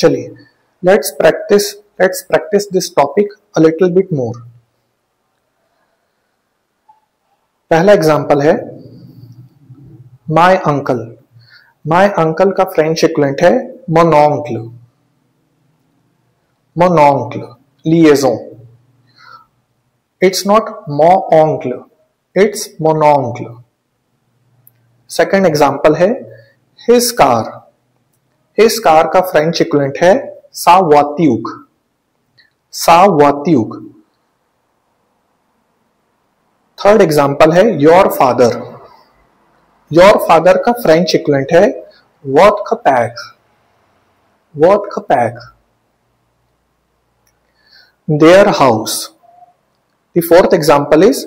चलिए let's practise this topic a little bit more. पहला example है माय अंकल। माय अंकल का French equivalent है मोनोंक्ल। मोनोंक्ल लिएजोन। इट्स नॉट मोओंक्ल, इट्स मोनोंक्ल। सेकंड एग्जांपल है हिज कार। हिज कार का फ्रेंच इक्विवेलेंट है सा वोत्यूक। सा वोत्यूक। थर्ड एग्जांपल है योर फादर। योर फादर का फ्रेंच इक्विवेलेंट है वोत्क पैक। वोत्क पैक। Their house. The fourth example is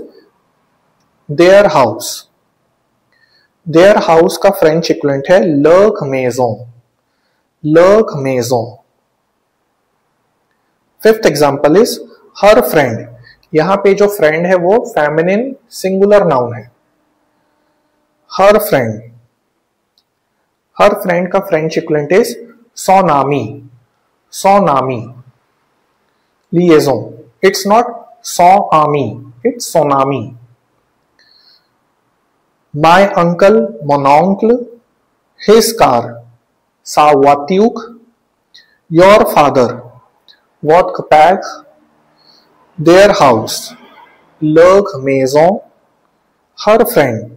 their house. Their house का फ्रेंच इक्विवेलेंट है लर्क मेजों। लर्क मेजों। Fifth example is her friend. यहां पे जो फ्रेंड है वो फेमिनिन सिंगुलर नाउन है। Her friend. हर फ्रेंड का फ्रेंच इक्विवेलेंट इज सोनामी। सोनामी। लिएजों। इट्स नॉट सो आमी, इट्स सोनामी। माय अंकल मोनोंक्ल। हिज कार सा वोत्यूक। योर फादर वोत्क पैक। देयर हाउस लर्क मेजों। Her friend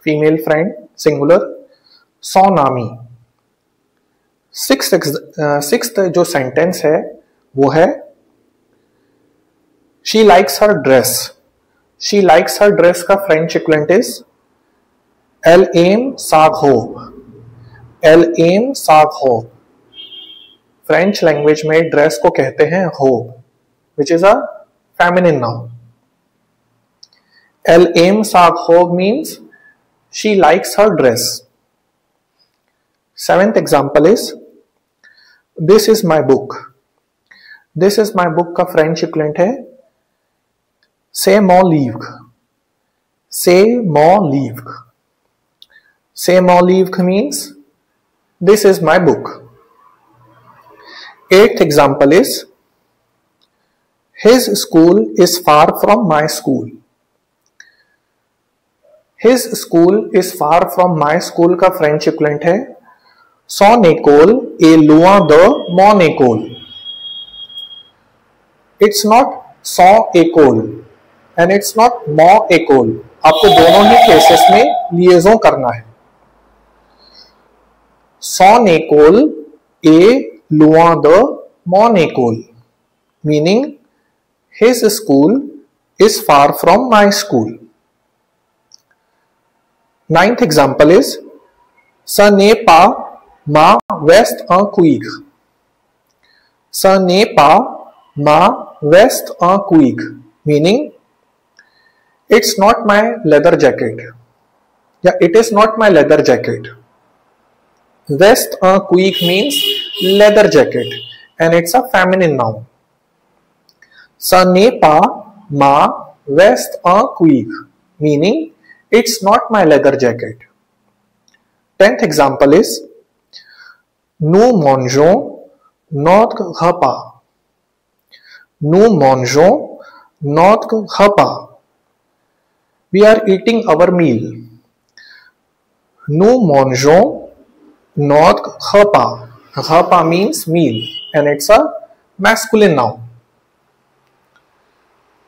female friend singular सोनामी। सिक्स्थ जो सेंटेंस है वो है she likes her dress. She likes her dress का फ्रेंच इक्विवेलेंट इज एल एम साग होप। एल एम साग होप। फ्रेंच लैंग्वेज में ड्रेस को कहते हैं hope, which is a feminine noun. Elle aime sa robe means she likes her dress. Seventh example is this is my book. This is my book का French equivalent है c'est mon livre. C'est mon livre. C'est mon livre means this is my book. Eighth example is his school is far from my school. His school is far from my school का French equivalent है son école est loin de mon école. It's not son école and it's not mon école. आपको दोनों ही cases में लिएजों करना है। son école est loin de mon école meaning his school is far from my school. Ninth example is ce n'est pas ma veste en cuir. Ce n'est pas ma veste en cuir meaning it's not my leather jacket. Yeah, it is not my leather jacket. Veste en cuir means leather jacket and it's a feminine noun. Ce n'est pas ma veste en cuir meaning it's not my leather jacket. 10th example is nous mangeons notre repas. Nous mangeons notre repas. We are eating our meal. Nous mangeons notre repas. Repas means meal and it's a masculine noun.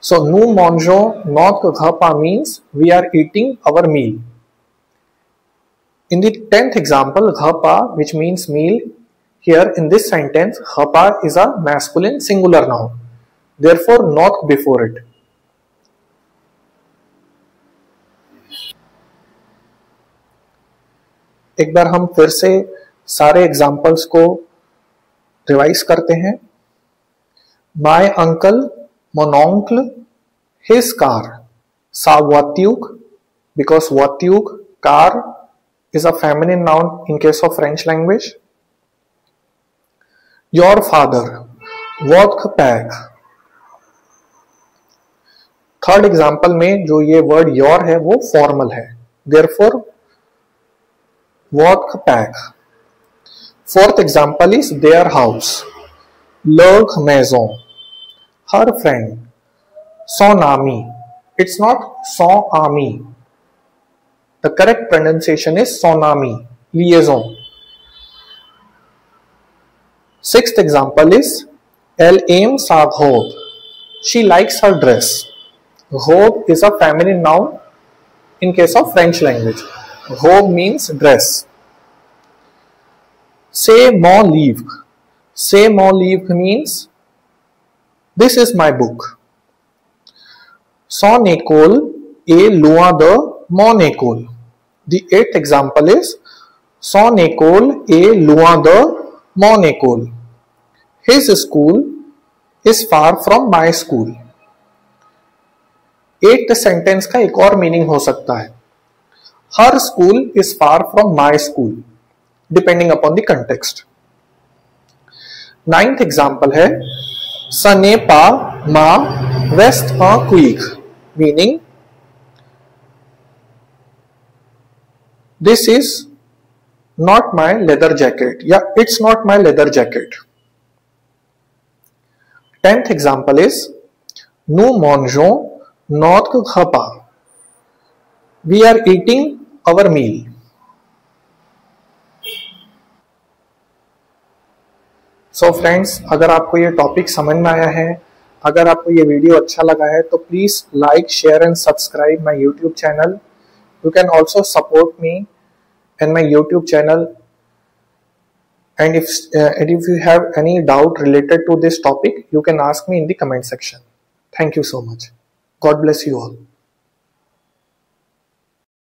So nous mangeons notre repas means we are eating our meal. In the 10th example, repas, which means meal, here in this sentence, repas is a masculine singular noun. Therefore, not before it. एक बार हम फिर से सारे examples को revise करते हैं। My uncle मोनोंक्ल his car सा वोत्यूक because वोत्यूक car is a feminine noun in case of French language. Your father votre père. Third example में जो ये वर्ड योर है वो फॉर्मल है, therefore votre père. Fourth example is their house. Leur maison. Her friend. Son ami. It's not son ami. The correct pronunciation is son ami. Liaison. Sixth example is Elle aime sa robe. She likes her dress. Robe is a feminine noun in case of French language. Robe means dress. C'est mon livre. C'est mon livre means this is my book. Son école est loin de mon école. The eighth example is son école est loin de mon école. His school is far from my school. Eighth sentence का एक और meaning हो सकता है. Her school is far from my school, depending upon the context. Ninth example है Ce n'est pas ma veste en cuir, meaning this is not my leather jacket. Yeah, it's not my leather jacket. Tenth example is Nous mangeons notre repas. We are eating our meal. So friends, अगर आपको ये topic समझ में आया है, अगर आपको ये वीडियो अच्छा लगा है तो please like, share and subscribe my YouTube channel. You can also support me in my YouTube channel. And if you have any doubt related to this topic, you can ask me in the comment section. Thank you so much. God bless you all.